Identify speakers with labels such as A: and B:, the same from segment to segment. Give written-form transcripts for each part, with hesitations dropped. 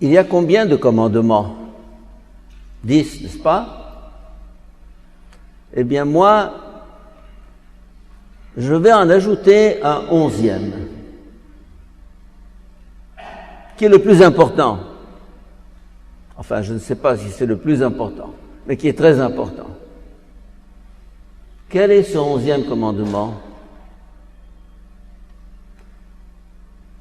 A: Il y a combien de commandements? 10, n'est-ce pas? Eh bien, moi, je vais en ajouter un 11e, qui est le plus important. Enfin, je ne sais pas si c'est le plus important, mais qui est très important. Quel est ce 11e commandement?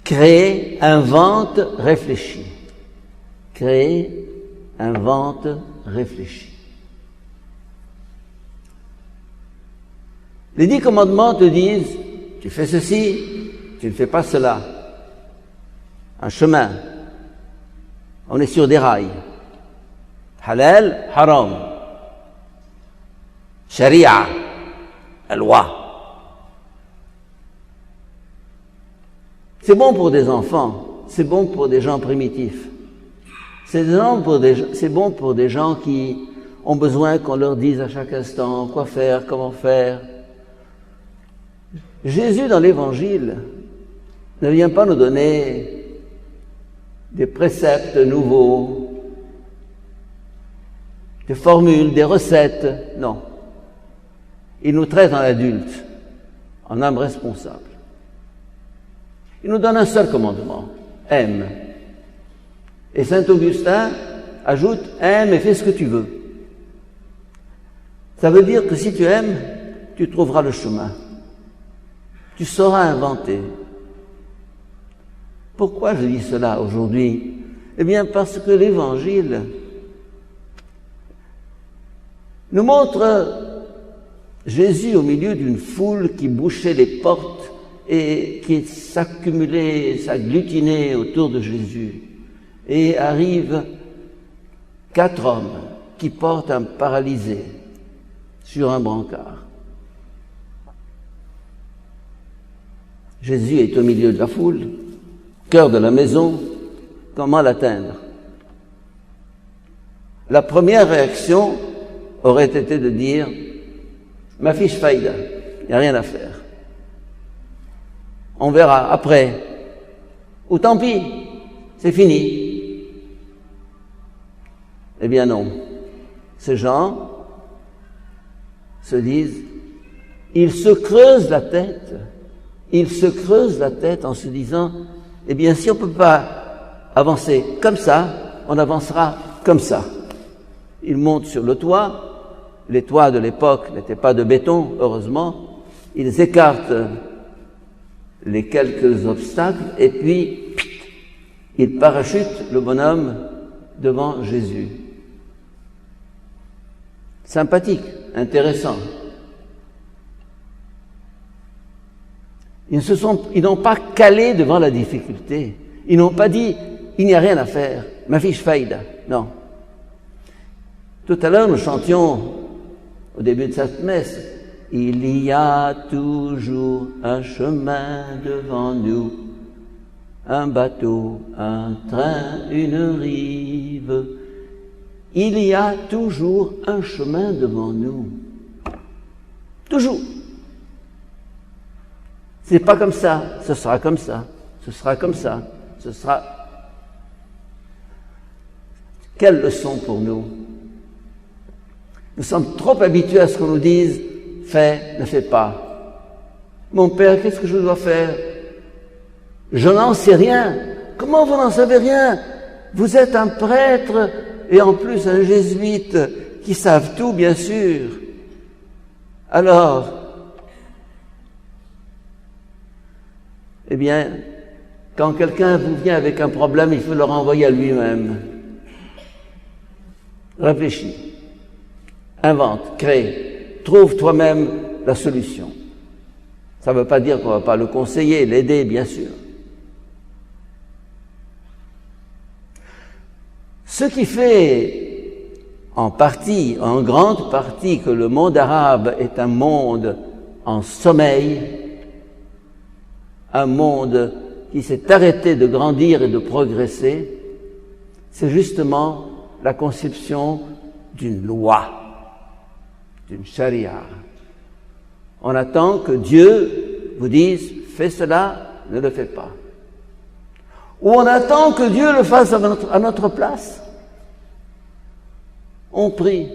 A: Crée, invente, réfléchit. Crée, invente, réfléchit. Les 10 commandements te disent, tu fais ceci, tu ne fais pas cela. Un chemin. On est sur des rails. Halal, haram. Sharia, la loi. C'est bon pour des enfants, c'est bon pour des gens primitifs. C'est bon pour des gens qui ont besoin qu'on leur dise à chaque instant quoi faire, comment faire. Jésus, dans l'Évangile, ne vient pas nous donner des préceptes nouveaux, des formules, des recettes. Non. Il nous traite en adulte, en homme responsable. Il nous donne un seul commandement, aime. Et saint Augustin ajoute, aime et fais ce que tu veux. Ça veut dire que si tu aimes, tu trouveras le chemin. Tu sauras inventer. Pourquoi je dis cela aujourd'hui? Eh bien, parce que l'Évangile nous montre Jésus au milieu d'une foule qui bouchait les portes et qui s'accumulait, s'agglutinait autour de Jésus. Et arrivent 4 hommes qui portent un paralysé sur un brancard. Jésus est au milieu de la foule, cœur de la maison, comment l'atteindre? La première réaction aurait été de dire « Ma fiche faïda, il n'y a rien à faire. On verra après. Ou tant pis, c'est fini. » Eh bien non. Ces gens se disent, ils se creusent la tête. Ils se creusent la tête en se disant, eh bien si on ne peut pas avancer comme ça, on avancera comme ça. Ils montent sur le toit. Les toits de l'époque n'étaient pas de béton, heureusement. Ils écartent les quelques obstacles et puis ils parachutent le bonhomme devant Jésus. Sympathique, intéressant. Ils n'ont pas calé devant la difficulté. Ils n'ont pas dit, il n'y a rien à faire, ma fiche faïda. Non. Tout à l'heure, nous chantions, au début de cette messe, il y a toujours un chemin devant nous, un bateau, un train, une rive. Il y a toujours un chemin devant nous. Toujours. C'est pas comme ça, ce sera comme ça, ce sera comme ça, ce sera... Quelle leçon pour nous? Nous sommes trop habitués à ce qu'on nous dise « fais, ne fais pas ». Mon père, qu'est-ce que je dois faire? Je n'en sais rien. Comment vous n'en savez rien? Vous êtes un prêtre et en plus un jésuite qui savent tout, bien sûr. Alors, eh bien, quand quelqu'un vous vient avec un problème, il faut le renvoyer à lui-même. Réfléchis, invente, crée, trouve toi-même la solution. Ça ne veut pas dire qu'on ne va pas le conseiller, l'aider, bien sûr. Ce qui fait en partie, en grande partie, que le monde arabe est un monde en sommeil, un monde qui s'est arrêté de grandir et de progresser, c'est justement la conception d'une loi, d'une charia. On attend que Dieu vous dise « fais cela, ne le fais pas ». Ou on attend que Dieu le fasse à notre place? On prie.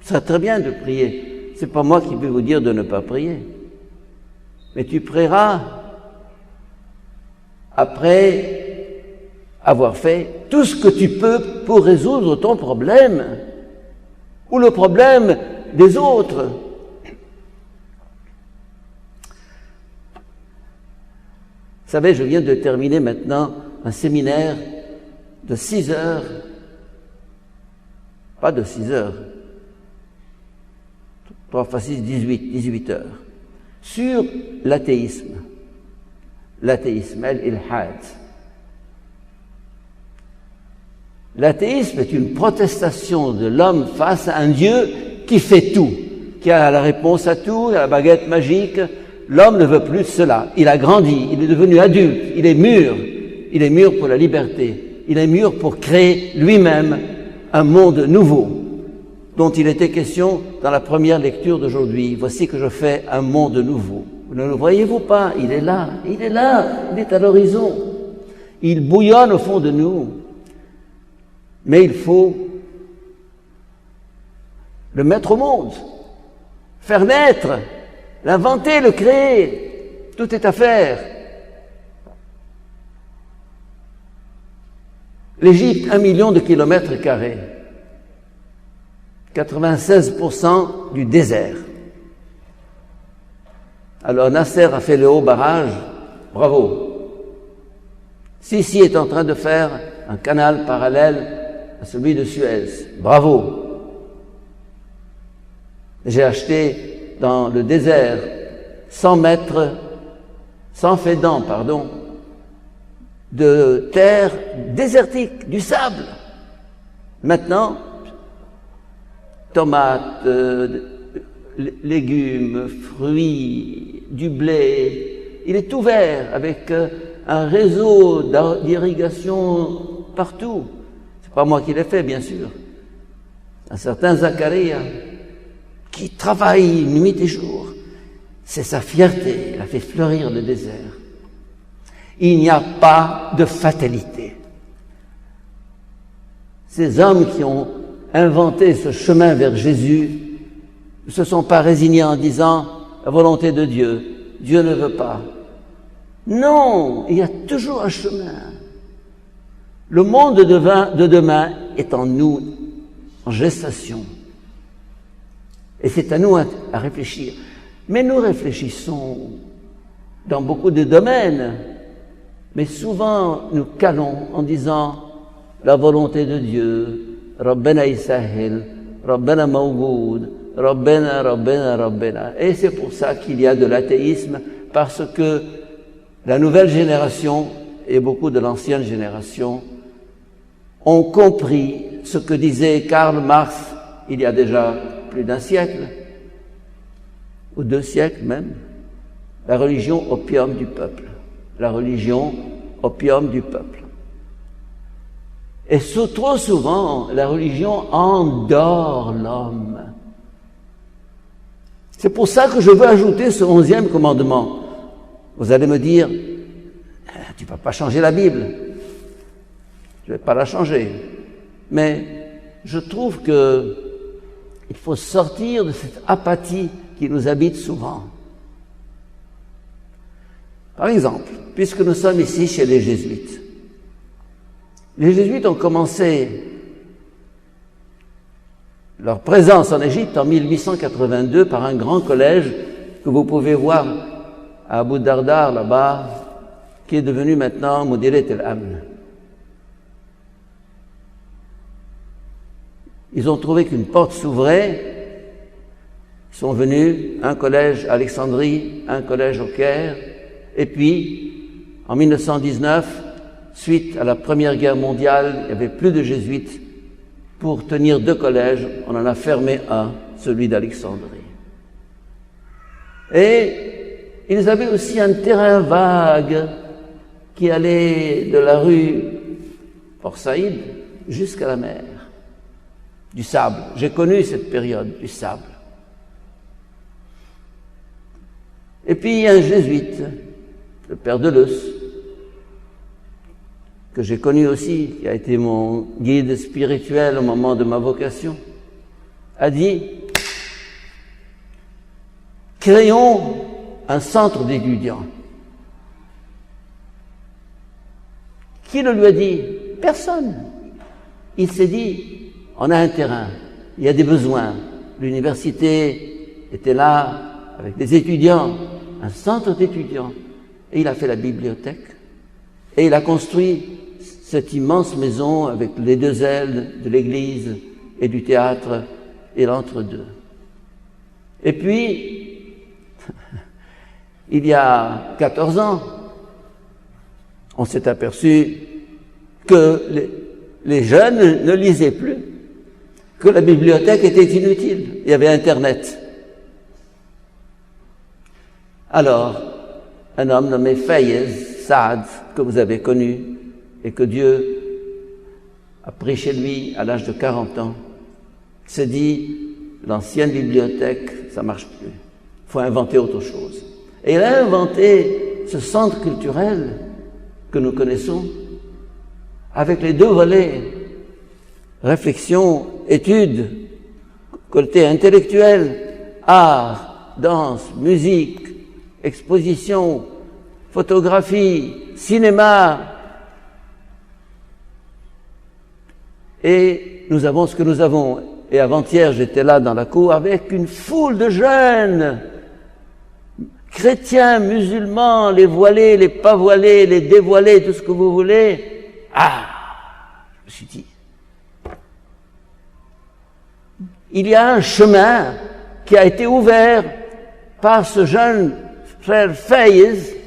A: Ce serait très bien de prier. C'est pas moi qui vais vous dire de ne pas prier. Mais tu prieras après avoir fait tout ce que tu peux pour résoudre ton problème ou le problème des autres. Vous savez, je viens de terminer maintenant un séminaire de 6 heures, pas de 6 heures, 3 fois 6, 18 heures, sur l'athéisme, al-ilhad. L'athéisme est une protestation de l'homme face à un Dieu qui fait tout, qui a la réponse à tout, la baguette magique. L'homme ne veut plus de cela. Il a grandi, il est devenu adulte, il est mûr pour la liberté, il est mûr pour créer lui-même un monde nouveau, dont il était question dans la première lecture d'aujourd'hui. Voici que je fais un monde nouveau. Ne le voyez-vous pas? Il est là, il est à l'horizon. Il bouillonne au fond de nous. Mais il faut le mettre au monde, faire naître, l'inventer, le créer. Tout est à faire. L'Égypte, 1 million de kilomètres carrés. 96% du désert. Alors Nasser a fait le haut barrage, bravo. Sisi est en train de faire un canal parallèle à celui de Suez, bravo. J'ai acheté dans le désert 100 fédans, de terre désertique, du sable. Maintenant, tomates, légumes, fruits, du blé, il est ouvert avec un réseau d'irrigation partout. C'est pas moi qui l'ai fait, bien sûr. Un certain Zacharia qui travaille nuit et jour. C'est sa fierté, il a fait fleurir le désert. Il n'y a pas de fatalité. Ces hommes qui ont inventé ce chemin vers Jésus ne se sont pas résignés en disant la volonté de Dieu, Dieu ne veut pas. Non, il y a toujours un chemin. Le monde de demain est en nous, en gestation. Et c'est à nous à réfléchir. Mais nous réfléchissons dans beaucoup de domaines, mais souvent nous calons en disant la volonté de Dieu, Rabbena Yisahil, Rabbena Mawgoud, Rabbena. Et c'est pour ça qu'il y a de l'athéisme, parce que la nouvelle génération et beaucoup de l'ancienne génération ont compris ce que disait Karl Marx il y a déjà plus d'un siècle, ou 2 siècles même, la religion opium du peuple. La religion opium du peuple. Et trop souvent, la religion endort l'homme. C'est pour ça que je veux ajouter ce 11e commandement. Vous allez me dire, tu ne vas pas changer la Bible. Je ne vais pas la changer. Mais je trouve que il faut sortir de cette apathie qui nous habite souvent. Par exemple, puisque nous sommes ici chez les Jésuites, les Jésuites ont commencé leur présence en Égypte en 1882 par un grand collège que vous pouvez voir à Abu Dardar là-bas, qui est devenu maintenant Mudirat al-Amn. Ils ont trouvé qu'une porte s'ouvrait. Ils sont venus, un collège à Alexandrie, un collège au Caire, et puis, en 1919, suite à la Première Guerre mondiale, il n'y avait plus de jésuites. Pour tenir 2 collèges, on en a fermé un, celui d'Alexandrie. Et ils avaient aussi un terrain vague qui allait de la rue Port Saïd jusqu'à la mer. Du sable. J'ai connu cette période du sable. Et puis il y a un jésuite, le père Deleuze, que j'ai connu aussi, qui a été mon guide spirituel au moment de ma vocation, a dit « Créons un centre d'étudiants ». Qui le lui a dit? Personne. Il s'est dit, on a un terrain, il y a des besoins. L'université était là, avec des étudiants, un centre d'étudiants. Et il a fait la bibliothèque. Et il a construit cette immense maison avec les deux ailes de l'église et du théâtre et l'entre-deux. Et puis, il y a 14 ans, on s'est aperçu que les jeunes ne lisaient plus, que la bibliothèque était inutile. Il y avait Internet. Alors, un homme nommé Fayez Saad, que vous avez connu, et que Dieu a pris chez lui à l'âge de 40 ans, s'est dit, l'ancienne bibliothèque, ça marche plus. Il faut inventer autre chose. Et il a inventé ce centre culturel que nous connaissons, avec les deux volets, réflexion, étude, côté intellectuel, art, danse, musique, exposition, photographie, cinéma. Et nous avons ce que nous avons. Et avant-hier, j'étais là dans la cour avec une foule de jeunes, chrétiens, musulmans, les voilés, les pas voilés, les dévoilés, tout ce que vous voulez. Ah, je me suis dit, il y a un chemin qui a été ouvert par ce jeune frère Fayez,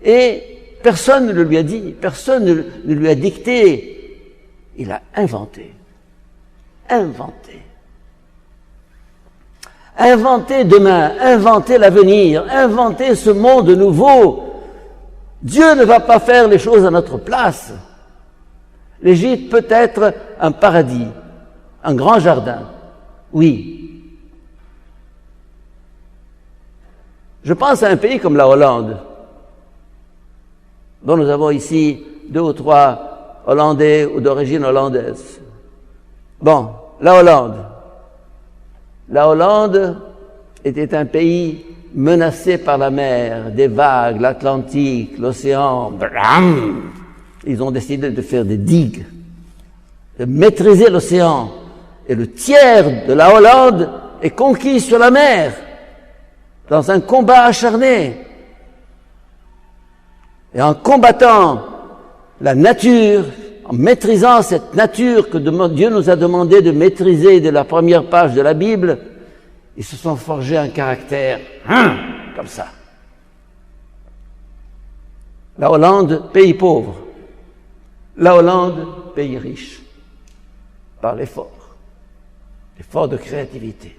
A: et personne ne le lui a dit, personne ne lui a dicté. Il a inventé. Inventer demain, inventer l'avenir, inventer ce monde nouveau. Dieu ne va pas faire les choses à notre place. L'Égypte peut être un paradis, un grand jardin. Oui. Je pense à un pays comme la Hollande, dont nous avons ici 2 ou 3 Hollandais ou d'origine hollandaise. Bon, la Hollande était un pays menacé par la mer, des vagues, l'Atlantique, l'océan. Ils ont décidé de faire des digues, de maîtriser l'océan. Et le tiers de la Hollande est conquis sur la mer, dans un combat acharné. Et en combattant la nature, en maîtrisant cette nature que Dieu nous a demandé de maîtriser dès la première page de la Bible, ils se sont forgés un caractère, comme ça. La Hollande, pays pauvre. La Hollande, pays riche. Par l'effort de créativité.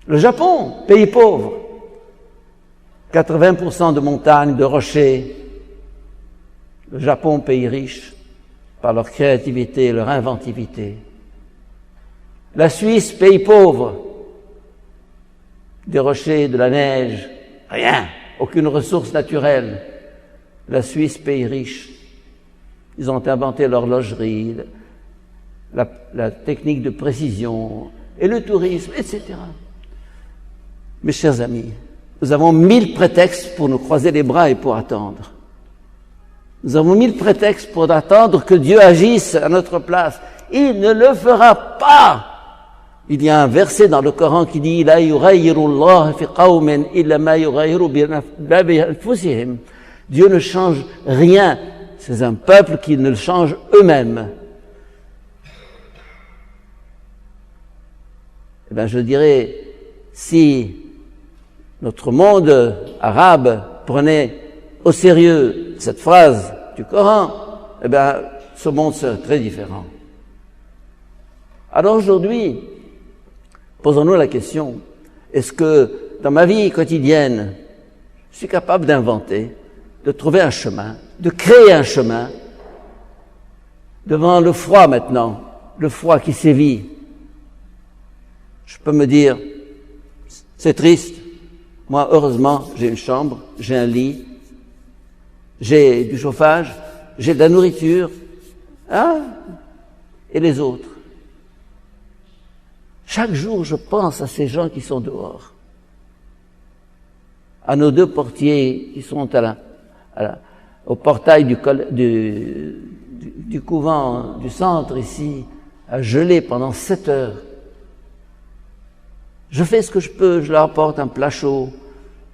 A: Le Japon, pays pauvre. 80% de montagnes, de rochers. Le Japon, pays riche, par leur créativité et leur inventivité. La Suisse, pays pauvre. Des rochers, de la neige, rien, aucune ressource naturelle. La Suisse, pays riche. Ils ont inventé l'horlogerie, la technique de précision, et le tourisme, etc. Mes chers amis, nous avons 1000 prétextes pour nous croiser les bras et pour attendre. Nous avons 1000 prétextes pour attendre que Dieu agisse à notre place. Il ne le fera pas. Il y a un verset dans le Coran qui dit La yughayyiru Allah fi qawmin illa ma yughayyiru bi anfusihim. Dieu ne change rien. C'est un peuple qui ne le change eux-mêmes. Eh bien, je dirais, si notre monde arabe prenait au sérieux cette phrase du Coran, eh bien, ce monde serait très différent. Alors aujourd'hui, posons-nous la question, est-ce que dans ma vie quotidienne, je suis capable d'inventer, de trouver un chemin, de créer un chemin, devant le froid maintenant, le froid qui sévit? Je peux me dire, c'est triste, moi heureusement j'ai une chambre, j'ai un lit, j'ai du chauffage, j'ai de la nourriture, et les autres. Chaque jour, je pense à ces gens qui sont dehors, à nos 2 portiers qui sont au portail du couvent du centre ici, à geler pendant 7 heures. Je fais ce que je peux, je leur apporte un plat chaud,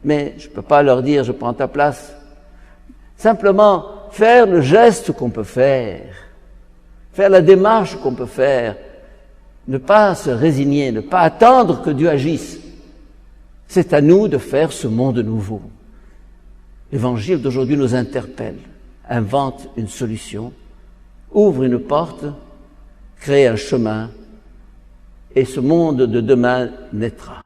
A: mais je ne peux pas leur dire je prends ta place. Simplement faire le geste qu'on peut faire la démarche qu'on peut faire, ne pas se résigner, ne pas attendre que Dieu agisse. C'est à nous de faire ce monde nouveau. L'évangile d'aujourd'hui nous interpelle, invente une solution, ouvre une porte, crée un chemin, et ce monde de demain naîtra.